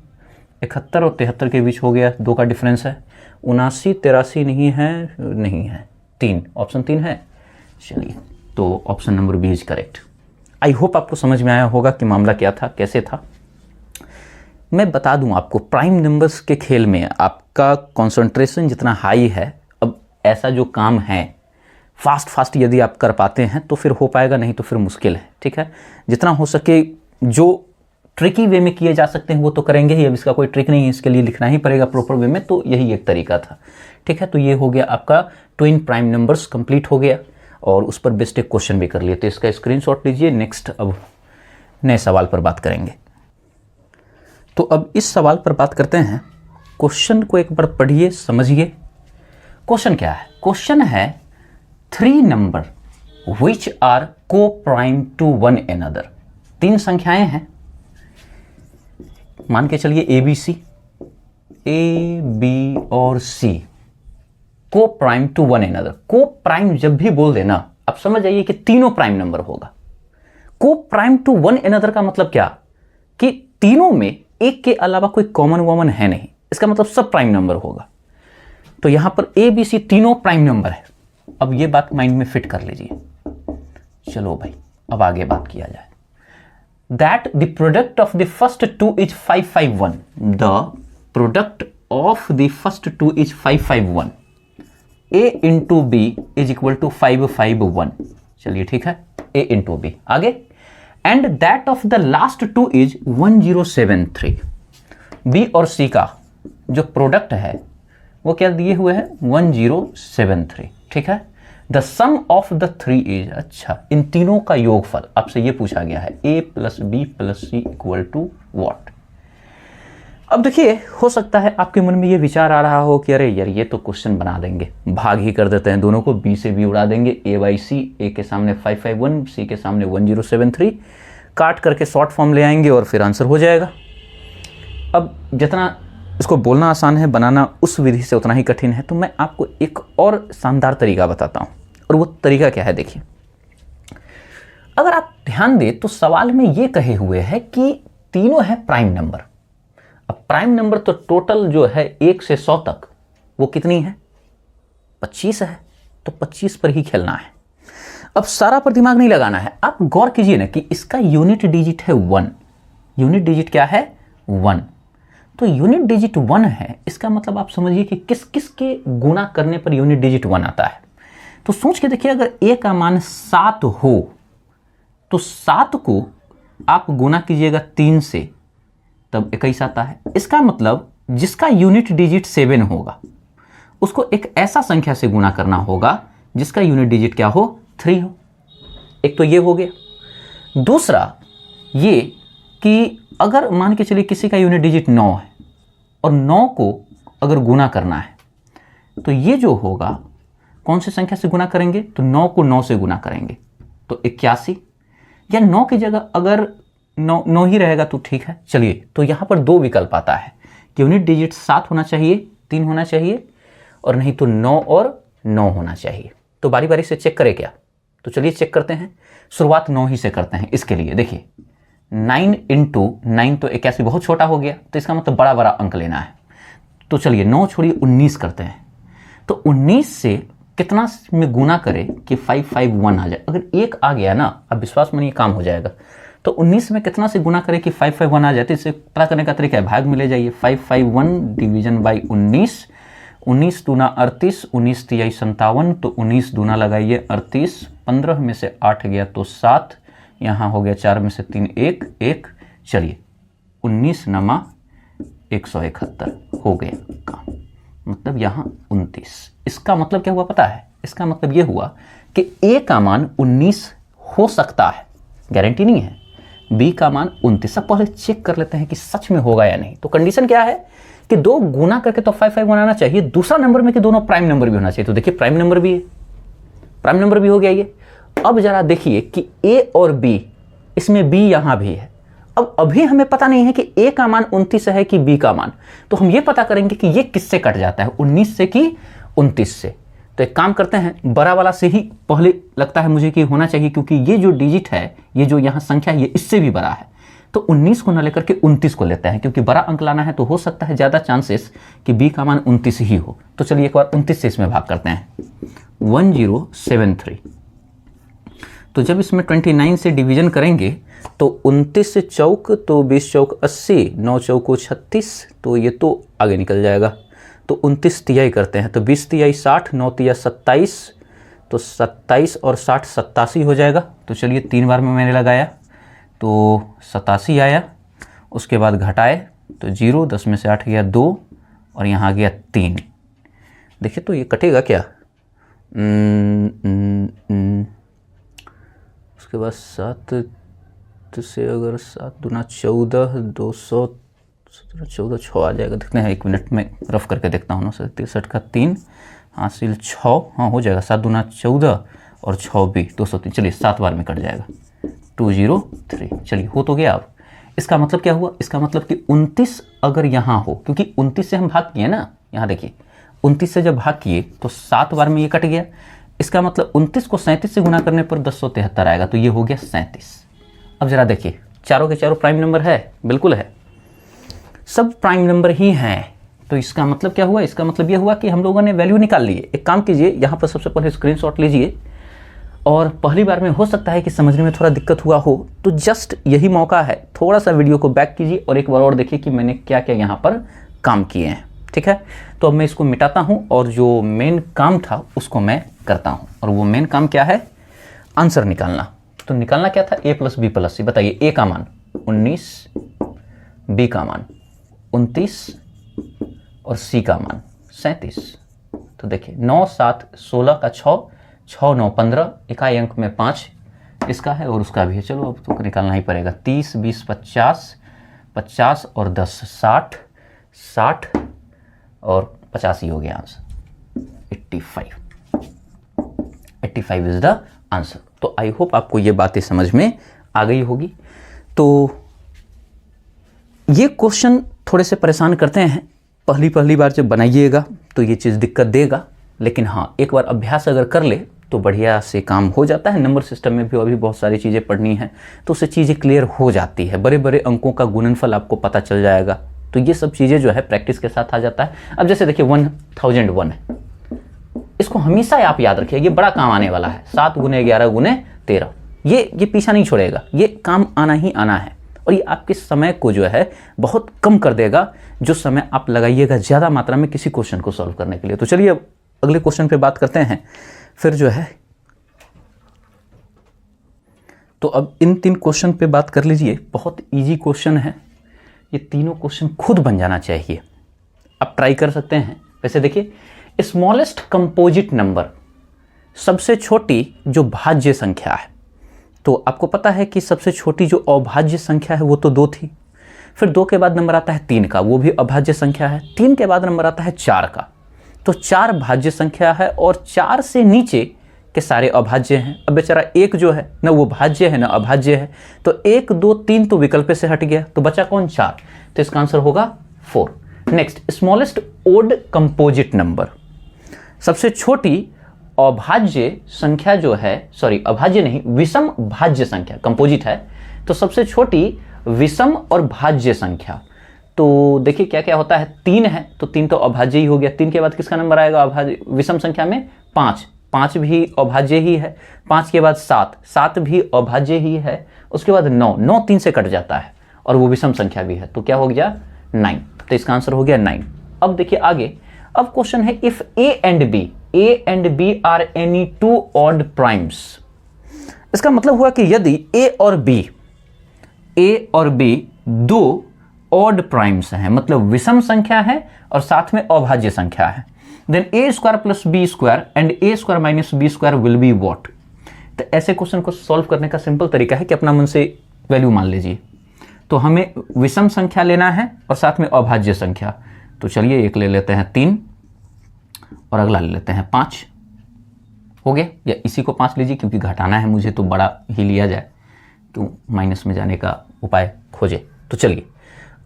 Speaker 1: 71 और 73 के बीच हो गया, 2 का डिफरेंस है। 79 83 नहीं है 3, ऑप्शन 3 है। चलिए तो option number B is correct. I hope आपको समझ में आया होगा कि मामला क्या था, कैसे था। मैं बता दूं आपको, प्राइम नंबर्स के खेल में आपका कंसंट्रेशन जितना हाई है, अब ऐसा जो काम है फास्ट यदि आप कर पाते हैं तो फिर हो पाएगा, नहीं तो फिर मुश्किल है। ठीक है, जितना हो सके जो ट्रिकी वे में किए जा सकते हैं वो तो करेंगे ही। अब इसका कोई ट्रिक नहीं है, इसके लिए लिखना ही पड़ेगा प्रॉपर वे में, तो यही एक तरीका था। ठीक है, तो ये हो गया आपका ट्विन प्राइम नंबर्स कंप्लीट हो गया और उस पर बेस्ट एक क्वेश्चन भी कर लिए, तो इसका स्क्रीनशॉट लीजिए। नेक्स्ट अब नए सवाल पर बात करेंगे। तो अब इस सवाल पर बात करते हैं। क्वेश्चन को एक बार पढ़िए, समझिए। क्वेश्चन क्या है? क्वेश्चन है 3 नंबर विच आर को प्राइम टू वन एनदर। 3 संख्याएं हैं, मान के चलिए ABC, A B और C, को प्राइम टू वन एनदर। को प्राइम जब भी बोल देना आप समझ जाइए कि तीनों प्राइम नंबर होगा। को प्राइम टू वन एनदर का मतलब क्या कि तीनों में एक के अलावा कोई कॉमन वॉमन है नहीं, इसका मतलब सब प्राइम नंबर होगा। तो यहां पर ABC तीनों प्राइम नंबर है। अब ये बात माइंड में फिट कर लीजिए। चलो भाई अब आगे बात किया जाए। That the product of the first 2 is 551. The product of the first 2 is 551. A into B is equal to 551. चलिए ठीक है, A into B। आगे, and that of the last 2 is 1073. B और C का जो प्रोडक्ट है वो क्या दिए हुए है? 1073। ठीक है, the sum of the 3 is, अच्छा इन तीनों का योगफल आपसे ये पूछा गया है, A + B + C = व्हाट। अब देखिए, हो सकता है आपके मन में ये विचार आ रहा हो कि अरे यार ये तो क्वेश्चन बना देंगे, भाग ही कर देते हैं दोनों को, बी से बी उड़ा देंगे, ए बाई सी, ए के सामने 551, सी के सामने 1073, काट करके शॉर्ट फॉर्म ले आएंगे और फिर आंसर हो जाएगा। अब जितना इसको बोलना आसान है, बनाना उस विधि से उतना ही कठिन है। तो मैं आपको एक और शानदार तरीका बताता हूँ, और वो तरीका क्या है देखिए। अगर आप ध्यान दें तो सवाल में ये कहे हुए है कि तीनों है प्राइम नंबर। अब प्राइम नंबर तो टोटल जो है 1 से 100 तक वो कितनी है, 25 है, तो 25 पर ही खेलना है। अब सारा पर दिमाग नहीं लगाना है, आप गौर कीजिए ना कि इसका यूनिट डिजिट है 1। यूनिट डिजिट क्या है, 1। तो यूनिट डिजिट 1 है, इसका मतलब आप समझिए कि किस किस के गुना करने पर यूनिट डिजिट 1 आता है। तो सोच के देखिए, अगर a का मान 7 हो तो 7 को आप गुना कीजिएगा 3 से, तब 21 आता है। इसका मतलब जिसका यूनिट डिजिट 7 होगा उसको एक ऐसा संख्या से गुना करना होगा जिसका यूनिट डिजिट क्या हो, 3 हो। एक तो ये हो गया। दूसरा ये कि अगर मान के चलिए किसी का यूनिट डिजिट 9 है और 9 को अगर गुना करना है तो ये जो होगा कौन सी संख्या से गुना करेंगे, तो 9 को 9 से गुना करेंगे तो 81, या 9 की जगह अगर 9 ही रहेगा तो ठीक है। चलिए, तो यहां पर 2 विकल्प आता है कि यूनिट डिजिट 7 होना चाहिए, 3 होना चाहिए, और नहीं तो 9 और 9 होना चाहिए। तो बारी बारी से चेक करें क्या, तो चलिए चेक करते हैं। शुरुआत 9 ही से करते हैं। इसके लिए देखिए 9 × 9 तो 81 बहुत छोटा हो गया, तो इसका मतलब बड़ा बड़ा अंक लेना है। तो चलिए 9 छोड़िए 19 करते हैं। तो 19 से कितना में गुना करें कि 551 आ जाए। अगर 1 आ गया ना, अब विश्वास मानिए काम हो जाएगा। तो 19 में कितना से गुना करें कि 551 आ जाए, तो इसे पता करने का तरीका है, भाग में ले जाइए। 551 डिवीजन बाई 19, 19 दूना 38, 19 तिहाई 57, तो 19 दूना लगाइए 38, 15 में से 8 गया तो 7, यहाँ हो गया 4 में से 3 1 1। चलिए 19 नमा 171 हो गया काम, मतलब यहाँ 29। इसका मतलब क्या हुआ पता है, इसका मतलब ये हुआ कि a का मान 19 हो सकता है, गारंटी नहीं है। b का मान 29। सब पहले चेक कर लेते हैं कि सच में होगा या नहीं। तो कंडीशन क्या है कि 2 गुना करके तो 551 आना चाहिए, दूसरा नंबर में कि दोनों प्राइम नंबर भी होना चाहिए। तो देखिए प्राइम नंबर भी है, प्राइम नंबर भी हो गया ये। अब जरा देखिए कि a और b, इसमें b यहां भी है। अब अभी हमें पता नहीं है कि a का मान 29 है कि b का मान, तो हम ये पता करेंगे कि ये किससे कट जाता है, 19 से कि 29 से। तो एक काम करते हैं, बड़ा वाला से ही पहले लगता है मुझे कि होना चाहिए, क्योंकि ये जो डिजिट है, ये जो यहाँ संख्या है, ये इससे भी बड़ा है। तो 19 को न लेकर के 29 को लेते हैं, क्योंकि बड़ा अंक लाना है तो हो सकता है ज़्यादा चांसेस कि b का मान 29 ही हो। तो चलिए एक बार 29 से इसमें भाग करते हैं, 1073। तो जब इसमें 29 से डिवीजन करेंगे तो 29 से चौक तो 20 चौक 80, 9 चौको 36, तो ये तो आगे निकल जाएगा। तो 29 तिहाई करते हैं, तो 20 तिहाई 60, 9 तिहाई 27, तो 27 और 60 87 हो जाएगा। तो चलिए 3 बार में मैंने लगाया तो 87 आया। उसके बाद घटाए तो 0, 10 में से 8 गया 2, और यहाँ आ गया 3। देखिए तो ये कटेगा क्या, उसके बाद 7 से अगर 7 दूना 14, 200 14 6 आ जाएगा। देखते हैं, 1 मिनट में रफ करके देखता हूँ ना। 63 का 3 हासिल 6, हाँ हो जाएगा। 7 दूना 14 और 6 भी 203। चलिए 7 बार में कट जाएगा, 203। चलिए हो तो गया। अब इसका मतलब क्या हुआ, इसका मतलब कि 29 अगर यहाँ हो, क्योंकि 29 से हम भाग किए ना, यहाँ देखिए 29 से जब भाग किए तो 7 बार में ये कट गया। इसका मतलब 29 को 37 से गुना करने पर 1073 आएगा, तो ये हो गया 37। अब जरा देखिए, चारों के चारों प्राइम नंबर है, बिल्कुल है, सब प्राइम नंबर ही हैं। तो इसका मतलब क्या हुआ, इसका मतलब यह हुआ कि हम लोगों ने वैल्यू निकाल ली है। एक काम कीजिए, यहाँ पर सबसे पहले स्क्रीनशॉट लीजिए, और पहली बार में हो सकता है कि समझने में थोड़ा दिक्कत हुआ हो, तो जस्ट यही मौका है, थोड़ा सा वीडियो को बैक कीजिए और एक बार और देखिए कि मैंने क्या क्या यहाँ पर काम किए हैं। ठीक है, तो अब मैं इसको मिटाता हूँ और जो मेन काम था उसको मैं करता हूँ। और वो मेन काम क्या है, आंसर निकालना। तो निकालना क्या था, a + b + c। बताइए, a का मान 19, b का मान 29 और c का मान 37। तो देखिए 9 7 16 का 6, 6 9 15, इकाई अंक में 5 इसका है और उसका भी है। चलो अब तो निकालना ही पड़ेगा। 30 20 50, 50 और 10 60, 60 और 85 हो गया आंसर। 85 is the answer. तो आई होप आपको ये बातें समझ में आ गई होगी। तो ये क्वेश्चन थोड़े से परेशान करते हैं, पहली बार जब बनाइएगा तो ये चीज़ दिक्कत देगा, लेकिन हाँ एक बार अभ्यास अगर कर ले तो बढ़िया से काम हो जाता है। नंबर सिस्टम में भी अभी बहुत सारी चीज़ें पढ़नी है तो उससे चीज़ें क्लियर हो जाती है, बड़े बड़े अंकों का गुणनफल आपको पता चल जाएगा। तो ये सब चीज़ें जो है प्रैक्टिस के साथ आ जाता है। अब जैसे देखिए 1001 है, इसको हमेशा आप याद रखिए, ये बड़ा काम आने वाला है। 7 गुने 11 गुने 13, ये पीछा नहीं छोड़ेगा, ये काम आना ही आना है। और ये आपके समय को जो है बहुत कम कर देगा, जो समय आप लगाइएगा ज़्यादा मात्रा में किसी क्वेश्चन को सॉल्व करने के लिए। तो चलिए अब अगले क्वेश्चन पे बात करते हैं फिर जो है। तो अब इन 3 क्वेश्चन पे बात कर लीजिए, बहुत इजी क्वेश्चन है। ये तीनों क्वेश्चन खुद बन जाना चाहिए, आप ट्राई कर सकते हैं। वैसे देखिए, स्मॉलेस्ट कंपोजिट नंबर, सबसे छोटी जो भाज्य संख्या है, तो आपको पता है कि सबसे छोटी जो अभाज्य संख्या है वो तो 2 थी। फिर 2 के बाद नंबर आता है 3 का, वो भी अभाज्य संख्या है। 3 के बाद नंबर आता है 4 का, तो 4 भाज्य संख्या है और 4 से नीचे के सारे अभाज्य हैं। अब बेचारा 1 जो है ना वो भाज्य है ना अभाज्य है, तो 1 2 3 तो विकल्प से हट गया, तो बचा कौन? 4। तो इसका आंसर होगा 4। Next, smallest odd composite number, सबसे छोटी अभाज्य संख्या जो है, सॉरी अभाज्य नहीं, विषम भाज्य संख्या, कंपोजिट है तो सबसे छोटी विषम और भाज्य संख्या। तो देखिए क्या क्या होता है, 3 है तो 3 तो अभाज्य ही हो गया। 3 के बाद किसका नंबर आएगा अभाज्य विषम संख्या में? 5 भी अभाज्य ही है। 5 के बाद 7 भी अभाज्य ही है। उसके बाद 9 3 से कट जाता है और वो विषम संख्या भी है, तो क्या हो गया? 9। तो इसका आंसर हो गया 9। अब देखिए आगे, अब क्वेश्चन है if A and B are any 2 odd primes. इसका मतलब हुआ कि यदि ए और बी 2 ऑड प्राइम्स हैं, मतलब विषम संख्या है और साथ में अभाज्य संख्या है, then A square plus B square and A square minus B square will be what. तो ऐसे क्वेश्चन को सॉल्व करने का सिंपल तरीका है कि अपना मन से वैल्यू मान लीजिए। तो हमें विषम संख्या लेना है और साथ में अभाज्य संख्या। तो चलिए एक ले लेते हैं 3 और अगला ले लेते हैं 5। हो गया, या इसी को 5 लीजिए क्योंकि घटाना है मुझे तो बड़ा ही लिया जाए, क्यों माइनस में जाने का उपाय खोजे। तो चलिए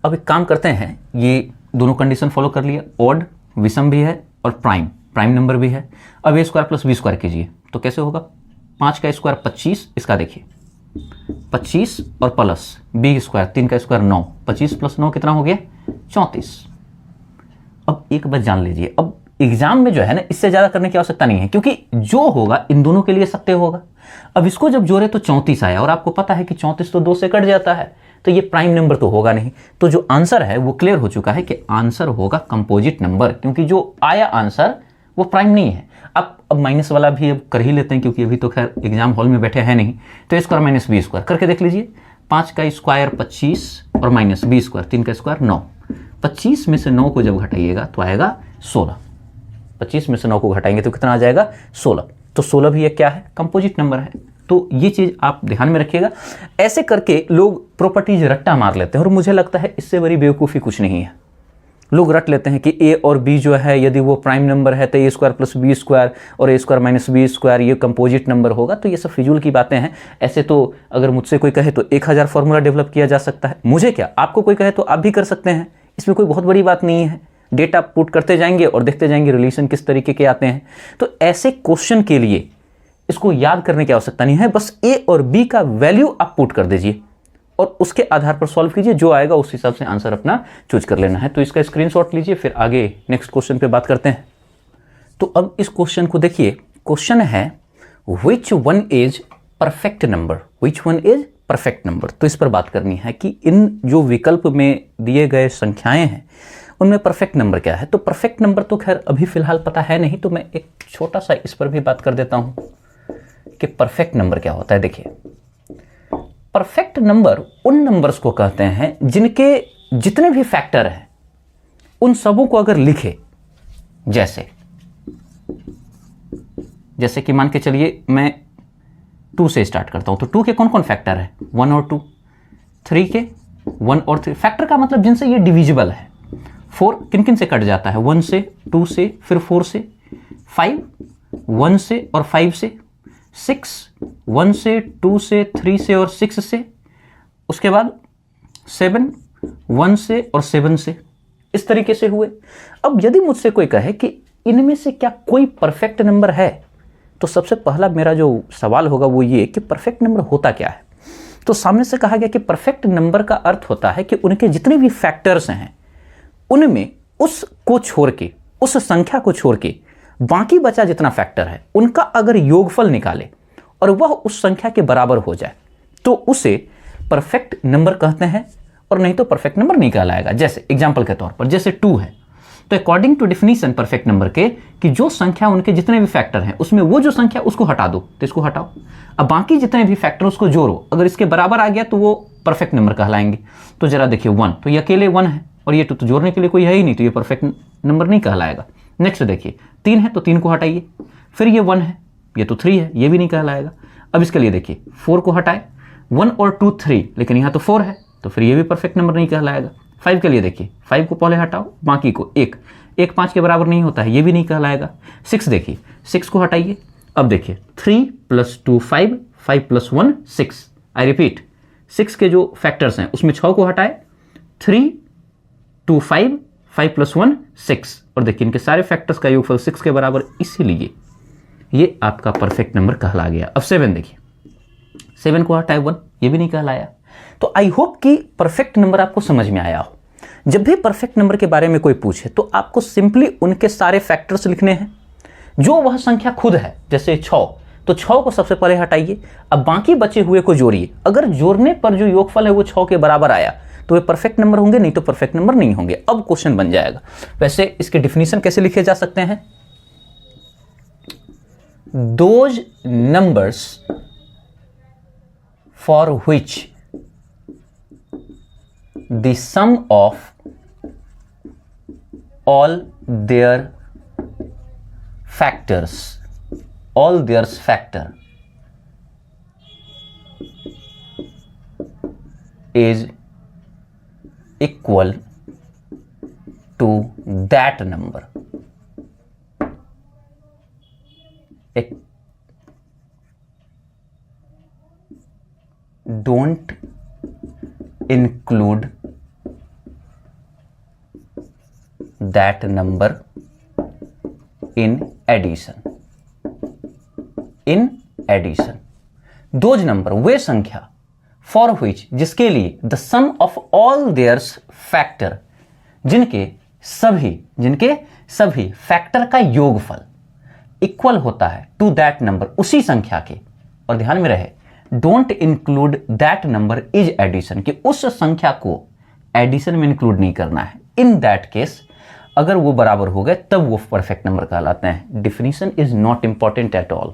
Speaker 1: अब एक काम करते हैं, ये दोनों कंडीशन फॉलो कर लिया, ऑड विषम भी है और प्राइम नंबर भी है। अब ए स्क्वायर प्लस बी स्क्वायर कीजिए तो कैसे होगा? 5 का स्क्वायर 25, इसका देखिए 25 और प्लस बी स्क्वायर 3 का स्क्वायर 9, 25 प्लस 9 कितना हो गया? 34। अब एक बात जान लीजिए, अब एग्जाम में जो है ना इससे ज्यादा करने की आवश्यकता नहीं है, क्योंकि जो होगा इन दोनों के लिए सत्य होगा। अब इसको जब जोड़े तो 34 आया और आपको पता है कि 34 तो 2 से कट जाता है, तो ये प्राइम नंबर तो होगा नहीं। तो जो आंसर है वो क्लियर हो चुका है कि आंसर होगा कंपोजिट नंबर, क्योंकि जो आया आंसर वो प्राइम नहीं है। अब माइनस वाला भी अब कर ही लेते हैं, क्योंकि अभी तो खैर एग्जाम हॉल में बैठे हैं नहीं। तो ए स्क्वायर माइनस बी स्क्वायर करके देख लीजिए। 5 का स्क्वायर 25 और माइनस बी स्क्वायर 3 का स्क्वायर 9। 25 में से 9 को जब घटाइएगा तो आएगा 16। 25 में से 9 को घटाएंगे तो कितना आ जाएगा? 16। तो 16 भी एक क्या है? कंपोजिट नंबर है। तो ये चीज़ आप ध्यान में रखिएगा। ऐसे करके लोग प्रॉपर्टीज रट्टा मार लेते हैं और मुझे लगता है इससे बड़ी बेवकूफ़ी कुछ नहीं है। लोग रट लेते हैं कि ए और बी जो है यदि वो प्राइम नंबर है तो ए स्क्वायर प्लस बी स्क्वायर और ए स्क्वायर माइनस बी स्क्वायर ये कंपोजिट नंबर होगा। तो ये सब फिजूल की बातें हैं। ऐसे तो अगर मुझसे कोई कहे तो 1000 फॉर्मूला डेवलप किया जा सकता है। मुझे क्या, आपको कोई कहे तो आप भी कर सकते हैं, इसमें कोई बहुत बड़ी बात नहीं है। डेटा पुट करते जाएंगे और देखते जाएंगे रिलेशन किस तरीके के आते हैं। तो ऐसे क्वेश्चन के लिए इसको याद करने की आवश्यकता नहीं है, बस ए और बी का वैल्यू आप पुट कर दीजिए और उसके आधार पर सॉल्व कीजिए, जो आएगा उस हिसाब से आंसर अपना चूज कर लेना है। तो इसका स्क्रीनशॉट लीजिए, फिर आगे नेक्स्ट क्वेश्चन पे बात करते हैं। तो अब इस क्वेश्चन को देखिए, क्वेश्चन है which one is perfect number, which one is perfect number. तो इस पर बात करनी है कि इन जो विकल्प में दिए गए संख्याएं हैं उनमें परफेक्ट नंबर क्या है। तो परफेक्ट नंबर तो खैर अभी फिलहाल पता है नहीं, तो मैं एक छोटा सा इस पर भी बात कर देता हूं कि परफेक्ट नंबर क्या होता है। देखिए, परफेक्ट नंबर उन नंबर्स को कहते हैं जिनके जितने भी फैक्टर हैं उन सबों को अगर लिखे, जैसे कि मान के चलिए मैं 2 से स्टार्ट करता हूं, तो 2 के कौन कौन फैक्टर है? 1 और 2। 3 के 1 और 3 फैक्टर का मतलब जिनसे ये डिविजिबल है। 4 किन किन से कट जाता है, 1 से, 2 से, फिर 4 से, 5 1 से और 5 से, 6 1 से, 2 से, 3 से और 6 से, उसके बाद 7 1 से और 7 से, इस तरीके से हुए। अब यदि मुझसे कोई कहे कि इनमें से क्या कोई परफेक्ट नंबर है, तो सबसे पहला मेरा जो सवाल होगा वो ये कि परफेक्ट नंबर होता क्या है। तो सामने से कहा गया कि परफेक्ट नंबर का अर्थ होता है कि उनके जितने भी फैक्टर्स हैं उनमें उसको छोड़ के, उस संख्या को छोड़ के बाकी बचा जितना फैक्टर है उनका अगर योगफल निकाले और वह उस संख्या के बराबर हो जाए तो उसे परफेक्ट नंबर कहते हैं, और नहीं तो परफेक्ट नंबर नहीं कहलाएगा। जैसे एग्जांपल के तौर पर जैसे 2 है, तो according to definition perfect number के कि जो संख्या उनके जितने भी फैक्टर हैं उसमें वो जो संख्या उसको हटा दो तो इसको हटाओ, अब बाकी जितने भी फैक्टर उसको जोड़ो, अगर इसके बराबर आ गया तो वो परफेक्ट नंबर कहलाएंगे। तो जरा देखिए 1, तो ये अकेले 1 है और ये तो जोड़ने के लिए कोई है ही नहीं, तो ये परफेक्ट नंबर नहीं कहलाएगा। नेक्स्ट देखिए 3 है तो 3 को हटाइए, फिर ये 1 है, ये तो 3 है, ये भी नहीं कहलाएगा। अब इसके लिए देखिए 4 को हटाए, 1 और 2 3, लेकिन यहाँ तो 4 है तो फिर ये भी परफेक्ट नंबर नहीं कहलाएगा। 5 के लिए देखिए 5 को पहले हटाओ, बाकी को 1 5 के बराबर नहीं होता है, ये भी नहीं कहलाएगा। 6 देखिए 6 को हटाइए, अब देखिए 3 + 2 5, 5 + 1 6, आई रिपीट 6 के जो फैक्टर्स हैं उसमें 6 को हटाए, 3 2 5, 5 + 1 6, और देखिए इनके सारे फैक्टर्स का योगफल 6 के बराबर, इसीलिए ये आपका परफेक्ट नंबर कहला गया। अब 7 देखिए 7 को हटाए 1, ये भी नहीं कहलाया। तो आई होप कि परफेक्ट नंबर आपको समझ में आया हो। जब भी परफेक्ट नंबर के बारे में कोई पूछे तो आपको सिंपली उनके सारे फैक्टर्स लिखने हैं, जो वह संख्या खुद है। जैसे 6, तो 6 को सबसे पहले हटाइए, अब बाकी बचे हुए को जोड़िए, अगर जोड़ने पर जो योगफल है वो 6 के बराबर आया तो वे परफेक्ट नंबर होंगे, नहीं तो परफेक्ट नंबर नहीं होंगे। अब क्वेश्चन बन जाएगा। वैसे इसके डिफिनीशन कैसे लिखे जा सकते हैं, those numbers for which the sum of all their factor is equal to that number. Don't include that number in addition. Those number, वे संख्या, for which, जिसके लिए, the sum of all their factor, जिनके सभी factor का योगफल equal होता है to that number, उसी संख्या के। और ध्यान में रहे don't include that number is addition, कि उस संख्या को एडिशन में इंक्लूड नहीं करना है। इन दैट केस अगर वो बराबर हो गए तब वो परफेक्ट नंबर कहलाते हैं। Definition is not important at all.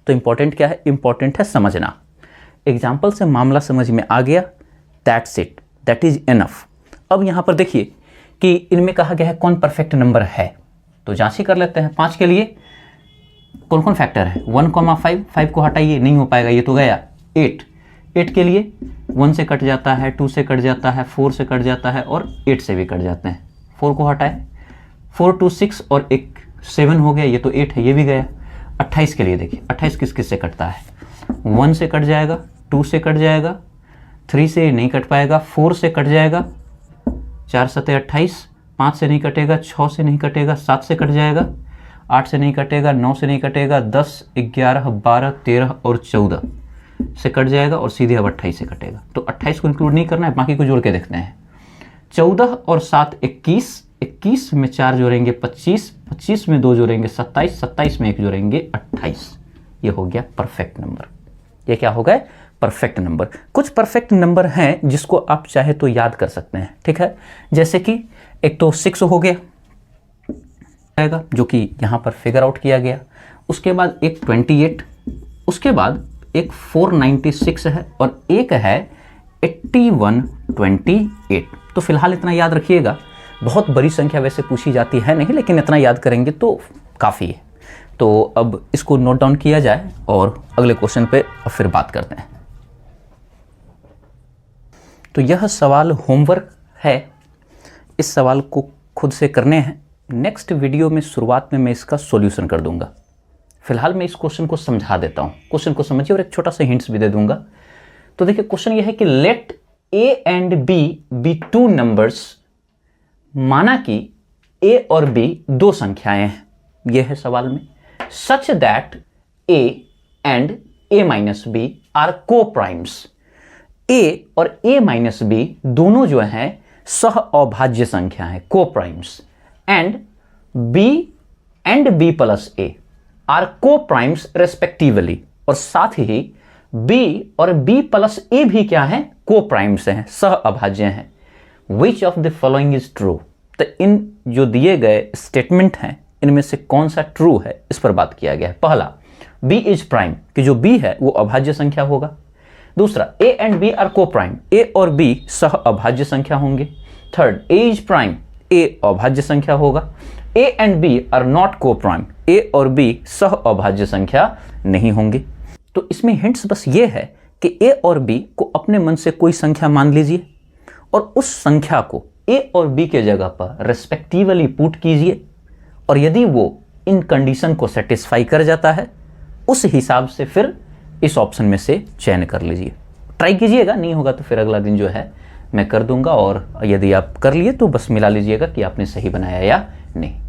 Speaker 1: तो इंपॉर्टेंट क्या है, इंपॉर्टेंट है समझना। एग्जाम्पल से मामला समझ में आ गया, that's it, that is enough. अब यहां पर देखिए कि इनमें कहा गया है कौन परफेक्ट नंबर है, तो जांच ही कर लेते हैं। 5 के लिए कौन कौन फैक्टर है, 1, 5 को हटाइए, नहीं हो पाएगा, ये तो गया। 8 के लिए 1 से कट जाता है, 2 से कट जाता है, 4 से कट जाता है और 8 से भी कट जाते हैं। 4 को हटाए, 4 2 6 और एक 7 हो गया, ये तो 8 है, ये भी गया। 28 के लिए देखिए 28 किस किस से कटता है, 1 से कट जाएगा, 2 से कट जाएगा, 3 से नहीं कट पाएगा, 4 से कट जाएगा, 4 7 28, 5 से नहीं कटेगा, 6 से नहीं कटेगा, 7 से कट जाएगा, 8 से नहीं कटेगा, 9 से नहीं कटेगा, 10 11 12 13 और 14 से कट जाएगा और सीधे अब 28 से कटेगा। तो 28 को इंक्लूड नहीं करना है, बाकी को जोड़ के देखते हैं। 14 और 7 21, 21 में 4 जोड़ेंगे 25, 25 में 2 जोड़ेंगे 27, 27 में 1 जोड़ेंगे 28। ये हो गया परफेक्ट नंबर। ये क्या हो गया, परफेक्ट नंबर। कुछ परफेक्ट नंबर हैं जिसको आप चाहे तो याद कर सकते हैं, ठीक है। जैसे कि एक तो 6 हो गया, जो कि यहाँ पर फिगर आउट किया गया। उसके बाद एक 28, उसके बाद एक 496 है और एक है 8128। तो फिलहाल इतना याद रखिएगा, बहुत बड़ी संख्या वैसे पूछी जाती है नहीं, लेकिन इतना याद करेंगे तो काफ़ी है। तो अब इसको नोट डाउन किया जाए और अगले क्वेश्चन पे अब फिर बात करते हैं। तो यह सवाल होमवर्क है, इस सवाल को खुद से करने हैं। नेक्स्ट वीडियो में शुरुआत में मैं इसका सॉल्यूशन कर दूंगा। फिलहाल मैं इस क्वेश्चन को समझा देता हूँ। क्वेश्चन को समझिए और एक छोटा सा हिंट्स भी दे दूंगा। तो देखिए क्वेश्चन यह है कि let a and b B two numbers, माना कि a और b दो संख्याएं हैं, यह है सवाल में, such that a and a minus b are coprimes. a और a माइनस b दोनों जो हैं सह अभाज्य संख्या हैं, coprimes, and b and b plus a are coprimes respectively, और साथ ही b और b प्लस a भी क्या है, को प्राइम्स हैं, सह अभाज्य हैं। Which of the following is true. तो इन जो दिए गए स्टेटमेंट हैं इनमें से कौन सा ट्रू है, इस पर बात किया गया है। पहला, b इज प्राइम, कि जो b है वो अभाज्य संख्या होगा। दूसरा, a and b are coprime, a और b सह अभाज्य संख्या होंगे। Third, a is prime, a अभाज्य संख्या होगा। a and b are not coprime, a और b सह अभाज्य संख्या नहीं होंगे। तो इसमें हिंट्स बस ये है कि a और b को अपने मन से कोई संख्या मान लीजिए और उस संख्या को a और b के जगह पर रेस्पेक्टिवली पुट कीजिए, और यदि वो इन कंडीशन को सेटिस्फाई कर जाता है उस हिसाब से फिर इस ऑप्शन में से चयन कर लीजिए। ट्राई कीजिएगा, नहीं होगा तो फिर अगला दिन जो है मैं कर दूंगा, और यदि आप कर लिए तो बस मिला लीजिएगा कि आपने सही बनाया या नहीं।